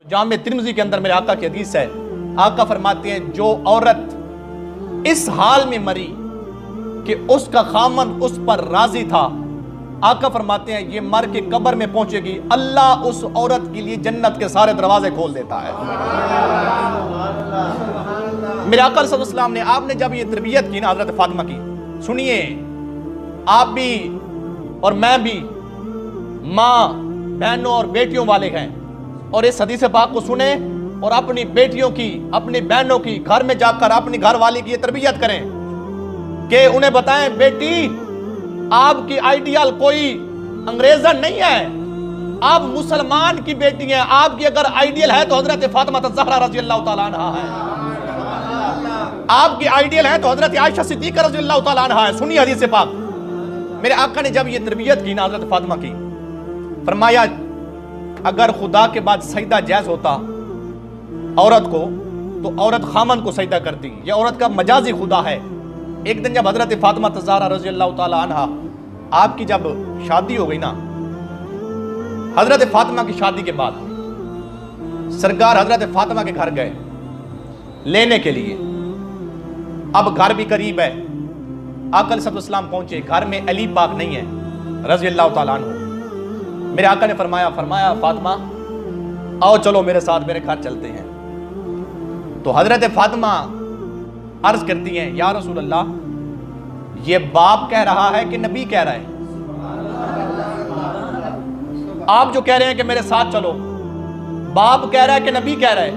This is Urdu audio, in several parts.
جامع ترمذی کے اندر میرے آقا کی حدیث ہے، آقا فرماتے ہیں جو عورت اس حال میں مری کہ اس کا خامند اس پر راضی تھا، آقا فرماتے ہیں یہ مر کے قبر میں پہنچے گی، اللہ اس عورت کے لیے جنت کے سارے دروازے کھول دیتا ہے۔ میرے آقا صلی اللہ علیہ وسلم نے آپ نے جب یہ تربیت کی نا حضرت فاطمہ کی، سنیے آپ بھی اور میں بھی ماں بہنوں اور بیٹیوں والے ہیں، اور اس حدیث پاک کو سنیں اور اپنی بیٹیوں کی اپنی بہنوں کی گھر میں جا کر اپنی گھر والی کی یہ تربیت کریں کہ انہیں بتائیں بیٹی آپ کی آئیڈیل کوئی انگریزن نہیں ہے، آپ مسلمان کی بیٹی ہیں، آپ کی اگر آئیڈیل ہے تو حضرت فاطمہ الزہرا رضی اللہ تعالیٰ عنہا ہے، آپ کی آئیڈیل ہے تو حضرت عائشہ صدیقہ رضی اللہ تعالیٰ عنہا ہے۔ سنیے حدیث پاک، میرے آقا نے جب یہ تربیت کی نا حضرت فاطمہ کی، فرمایا اگر خدا کے بعد سجدہ جائز ہوتا عورت کو تو عورت خامن کو سجدہ کرتی، یہ عورت کا مجازی خدا ہے۔ ایک دن جب حضرت فاطمہ الزہرا رضی اللہ تعالی عنہا آپ کی جب شادی ہو گئی نا، حضرت فاطمہ کی شادی کے بعد سرکار حضرت فاطمہ کے گھر گئے لینے کے لیے، اب گھر بھی قریب ہے، آقا صلی اللہ علیہ وسلم پہنچے، گھر میں علی پاک نہیں ہے رضی اللہ تعالیٰ عنہ۔ میرے آقا نے فرمایا فاطمہ آؤ چلو میرے ساتھ میرے گھر چلتے ہیں۔ تو حضرت فاطمہ عرض کرتی ہیں یا رسول اللہ یہ باپ کہہ رہا ہے کہ نبی کہہ رہا ہے؟ آپ جو کہہ رہے ہیں کہ میرے ساتھ چلو، باپ کہہ رہا ہے کہ نبی کہہ رہا ہے؟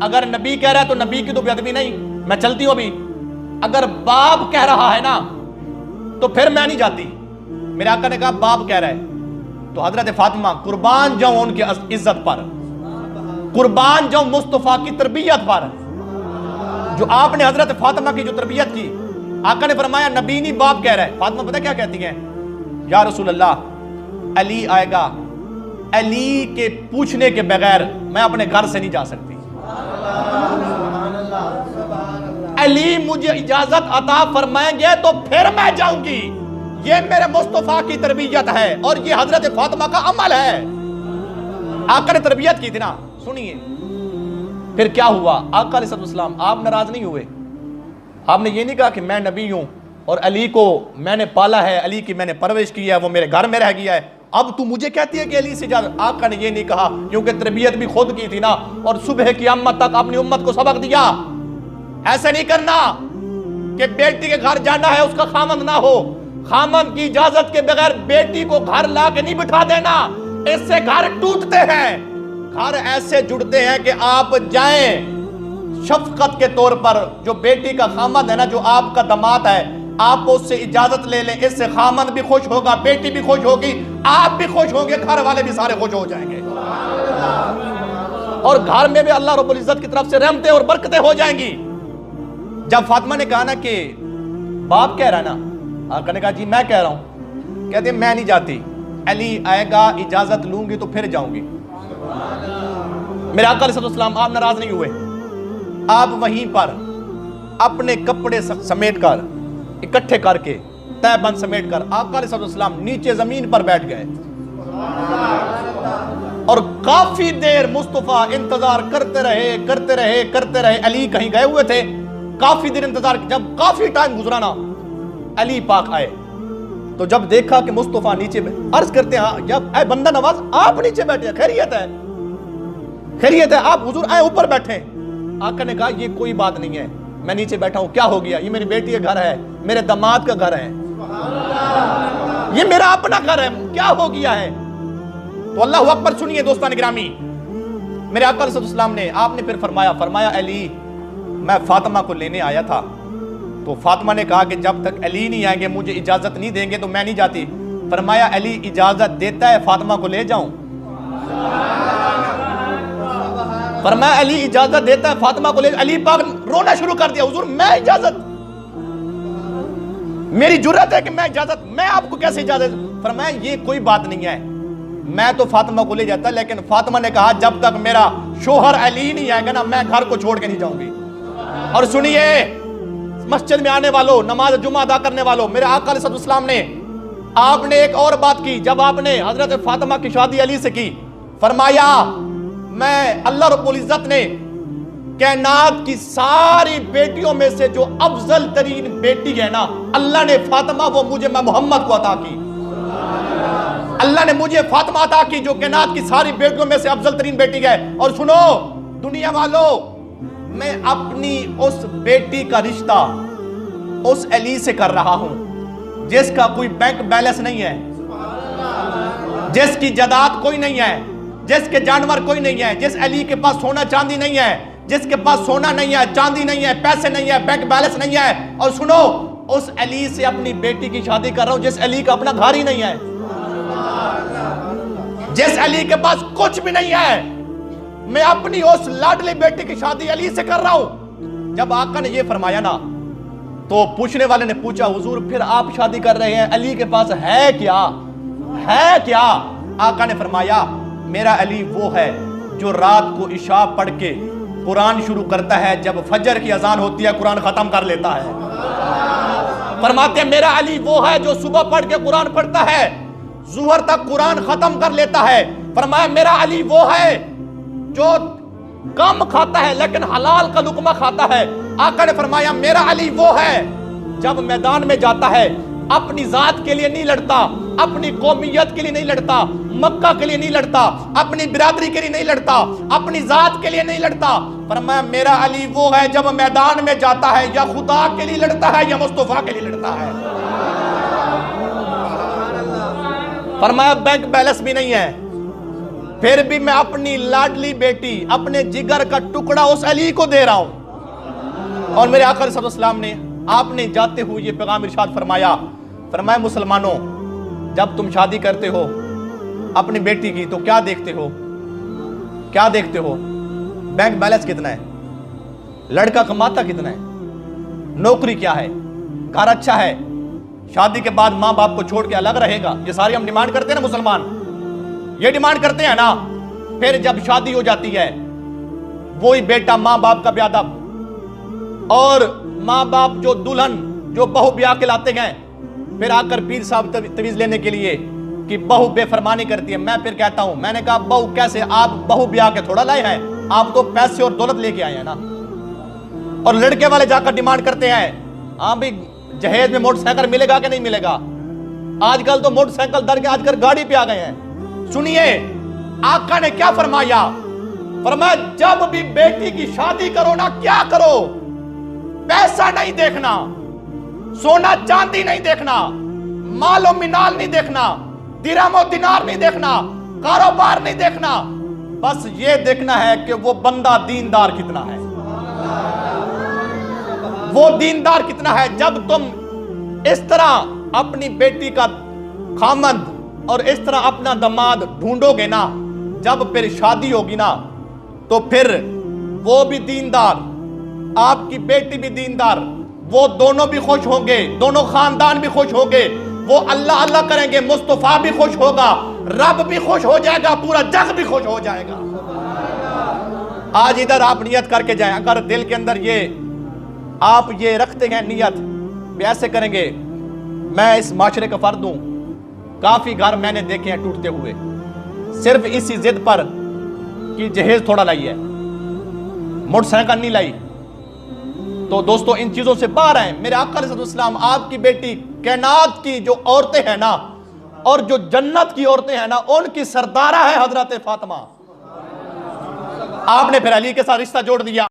اگر نبی کہہ رہا ہے تو نبی کی تو بے ادبی نہیں، میں چلتی ہوں ابھی۔ اگر باپ کہہ رہا ہے نا تو پھر میں نہیں جاتی۔ میرے آقا نے کہا باپ کہہ رہا ہے، تو حضرت فاطمہ قربان جاؤں ان کی عزت پر، قربان جاؤں مصطفیٰ کی تربیت پر، جو آپ نے حضرت فاطمہ کی جو تربیت کی۔ آقا نے فرمایا نبی نہیں باپ کہہ رہا ہے۔ فاطمہ پتہ کیا کہتی ہیں؟ یا رسول اللہ علی آئے گا، علی کے پوچھنے کے بغیر میں اپنے گھر سے نہیں جا سکتی، علی مجھے اجازت عطا فرمائیں گے تو پھر میں جاؤں گی۔ یہ میرے مصطفیٰ کی تربیت ہے اور یہ حضرت فاطمہ کا عمل ہے۔ آقا نے تربیت کی تھی نا، سنیے پھر کیا ہوا۔ آقا علیہ السلام آپ ناراض نہیں ہوئے، آپ نے یہ نہیں کہا کہ میں نبی ہوں اور علی کو میں نے پالا ہے، علی کی میں نے پرورش کی ہے، وہ میرے گھر میں رہ گیا ہے، اب تو مجھے کہتی ہے کہ علی سے اجازت۔ آقا نے یہ نہیں کہا، کیونکہ تربیت بھی خود کی تھی نا، اور صبح قیامت تک اپنی امت کو سبق دیا۔ ایسے نہیں کرنا کہ بیٹی کے گھر جانا ہے اس کا خامند نہ ہو، خامند کی اجازت کے بغیر بیٹی کو گھر لا کے نہیں بٹھا دینا، اس سے گھر ٹوٹتے ہیں۔ گھر ایسے جڑتے ہیں کہ آپ جائیں شفقت کے طور پر، جو بیٹی کا خامند ہے نا، جو آپ کا داماد ہے، آپ اس سے اجازت لے لیں، اس سے خامند بھی خوش ہوگا، بیٹی بھی خوش ہوگی، آپ بھی خوش ہوں گے، گھر والے بھی سارے خوش ہو جائیں گے، اور گھر میں بھی اللہ رب العزت کی طرف سے رحمتیں اور برکتیں ہو جائیں گی۔ جب فاطمہ نے کہا نا کہ باپ کہہ رہا ہے نا، آقا نے کہا جی میں کہہ رہا ہوں، کہتے ہیں میں نہیں جاتی، علی آئے گا اجازت لوں گی تو پھر جاؤں گی۔ میرے آقا علیہ السلام آپ ناراض نہیں ہوئے، آپ وہیں پر اپنے کپڑے سمیٹ کر اکٹھے کر کے تہ بند سمیٹ کر آقا علیہ السلام نیچے زمین پر بیٹھ گئے، اور کافی دیر مصطفیٰ انتظار کرتے رہے۔ علی کہیں گئے ہوئے تھے، کافی دیر انتظار، جب کافی ٹائم گزرا نا، علی پاک آئے تو جب دیکھا کہ مصطفیٰ نیچے عرض کرتے ہیں جب اے بندہ نواز آپ نیچے بیٹھے، خیریت ہے؟ خیریت ہے، آپ حضور آئے اوپر بیٹھے۔ آقا نے کہا یہ کوئی بات نہیں ہے، میں نیچے بیٹھا ہوں، کیا ہو گیا؟ یہ میری بیٹی کا گھر ہے، میرے داماد کا گھر ہے، یہ میرا اپنا گھر ہے، کیا ہو گیا ہے؟ تو اللہ اکبر سنیے دوستان گرامی، میرے آقا علیہ السلام نے آپ نے پھر فرمایا علی میں فاطمہ کو لینے آیا تھا، تو فاطمہ نے کہا کہ جب تک علی نہیں آئیں گے مجھے اجازت نہیں دیں گے تو میں نہیں جاتی۔ فرمایا علی اجازت دیتا ہے فاطمہ کو لے جاؤں؟ فرمایا علی اجازت دیتا ہے فاطمہ کو لے جاؤں؟ علی پاک رونا شروع کر دیا، حضور میں اجازت، میری جرات ہے کہ میں اجازت، میں آپ کو کیسے اجازت؟ فرمایا یہ کوئی بات نہیں ہے، میں تو فاطمہ کو لے جاتا، لیکن فاطمہ نے کہا جب تک میرا شوہر علی نہیں آئے گا نا میں گھر کو چھوڑ کے نہیں جاؤں گی۔ اور سنیے مسجد میں آنے والوں، نماز جمعہ ادا کرنے والوں، میرے آقا علیہ السلام نے آپ نے ایک اور بات کی، جب آپ نے حضرت فاطمہ کی شادی علی سے کی، فرمایا میں اللہ رب العزت نے کائنات کی ساری بیٹیوں میں سے جو افضل ترین بیٹی ہے نا، اللہ نے فاطمہ وہ مجھے میں محمد کو عطا کی. اللہ نے مجھے فاطمہ عطا کی جو کائنات کی ساری بیٹیوں میں سے افضل ترین بیٹی ہے. اور سنو دنیا والوں، میں اپنی اس بیٹی کا رشتہ اس علی سے کر رہا ہوں جس کا کوئی بینک بیلنس نہیں ہے، جس کی جائیداد کوئی نہیں ہے، جس کے جانور کوئی نہیں ہے، جس علی کے پاس سونا چاندی نہیں ہے، جس کے پاس سونا نہیں ہے، چاندی نہیں ہے، پیسے نہیں ہے، بینک بیلنس نہیں ہے. اور سنو، اس علی سے اپنی بیٹی کی شادی کر رہا ہوں جس علی کا اپنا گھر ہی نہیں ہے، جس علی کے پاس کچھ بھی نہیں ہے. میں اپنی اس لاڈلی بیٹی کی شادی علی سے کر رہا ہوں. جب آقا نے یہ فرمایا نا تو پوچھنے والے نے پوچھا حضور پھر آپ شادی کر رہے ہیں، علی کے پاس ہے کیا؟ ہے کیا؟ آقا نے فرمایا میرا علی وہ ہے جو رات کو عشاء پڑھ کے قرآن شروع کرتا ہے، جب فجر کی اذان ہوتی ہے قرآن ختم کر لیتا ہے. فرماتے ہیں میرا علی وہ ہے جو صبح پڑھ کے قرآن پڑھتا ہے، ظہر تک قرآن ختم کر لیتا ہے. فرمایا میرا علی وہ ہے جو کم کھاتا ہے لیکن حلال کا لقمہ کھاتا ہے. آقا نے فرمایا میرا علی وہ ہے جب میدان میں جاتا ہے اپنی ذات کے لیے نہیں لڑتا، اپنی قومیت کے لیے نہیں لڑتا، مکہ کے لیے نہیں لڑتا، اپنی برادری کے لیے نہیں لڑتا، اپنی ذات کے لیے نہیں لڑتا. فرمایا میرا علی وہ ہے جب میدان میں جاتا ہے یا خدا کے لیے لڑتا ہے یا مصطفیٰ کے لیے لڑتا ہے. فرمایا بینک بیلنس بھی نہیں ہے، پھر بھی میں اپنی لاڈلی بیٹی، اپنے جگر کا ٹکڑا اس علی کو دے رہا ہوں. اور میرے آقا صلی اللہ علیہ وسلم نے آپ نے جاتے ہوئے یہ پیغام ارشاد فرمایا مسلمانوں جب تم شادی کرتے ہو اپنی بیٹی کی تو کیا دیکھتے ہو؟ کیا دیکھتے ہو؟ بینک بیلنس کتنا ہے، لڑکا کماتا کتنا ہے، نوکری کیا ہے، گھر اچھا ہے، شادی کے بعد ماں باپ کو چھوڑ کے الگ رہے گا. یہ ساری ہم ڈیمانڈ کرتے ہیں نا مسلمان، یہ ڈیمانڈ کرتے ہیں نا. پھر جب شادی ہو جاتی ہے وہی بیٹا ماں باپ کا بے ادب، اور ماں باپ جو دلہن جو بہو بیاہ کے لاتے گئے پھر آ کر پیر صاحب تویز لینے کے لیے کہ بہو بے فرمانی کرتی ہے. میں پھر کہتا ہوں، میں نے کہا بہو کیسے؟ آپ بہو بیاہ کے تھوڑا لائے ہیں، آپ تو پیسے اور دولت لے کے آئے ہیں نا. اور لڑکے والے جا کر ڈیمانڈ کرتے ہیں ہاں بھی جہیز میں موٹر سائیکل ملے گا کہ نہیں ملے گا. آج کل تو موٹر سائیکل در کے آج کل گاڑی پہ آ گئے ہیں. سنیے آقا نے کیا فرمایا، فرمایا جب بھی بیٹی کی شادی کرو نا کیا کرو، پیسہ نہیں دیکھنا، سونا چاندی نہیں دیکھنا، مال و منال نہیں دیکھنا، درہم و دینار نہیں دیکھنا، کاروبار نہیں دیکھنا، بس یہ دیکھنا ہے کہ وہ بندہ دیندار کتنا ہے، وہ دیندار کتنا ہے. جب تم اس طرح اپنی بیٹی کا خامند اور اس طرح اپنا داماد ڈھونڈو گے نا، جب پھر شادی ہوگی نا تو پھر وہ بھی دیندار، آپ کی بیٹی بھی دیندار، وہ دونوں بھی خوش ہوں گے، دونوں خاندان بھی خوش ہوں گے، وہ اللہ اللہ کریں گے، مصطفیٰ بھی خوش ہوگا، رب بھی خوش ہو جائے گا، پورا جگ بھی خوش ہو جائے گا. آج ادھر آپ نیت کر کے جائیں، اگر دل کے اندر آپ یہ رکھتے ہیں نیت بھی ایسے کریں گے. میں اس معاشرے کا فرد ہوں، کافی گھر میں نے دیکھے ہیں ٹوٹتے ہوئے صرف اسی ضد پر کہ جہیز تھوڑا لائی ہے، موٹر سائیکل نہیں لائی. تو دوستو ان چیزوں سے باہر آئیں. میرے آقا علیہ السلام آپ کی بیٹی کائنات کی جو عورتیں ہیں نا اور جو جنت کی عورتیں ہیں نا ان کی سردارہ ہے حضرت فاطمہ. آپ نے پھر علی کے ساتھ رشتہ جوڑ دیا.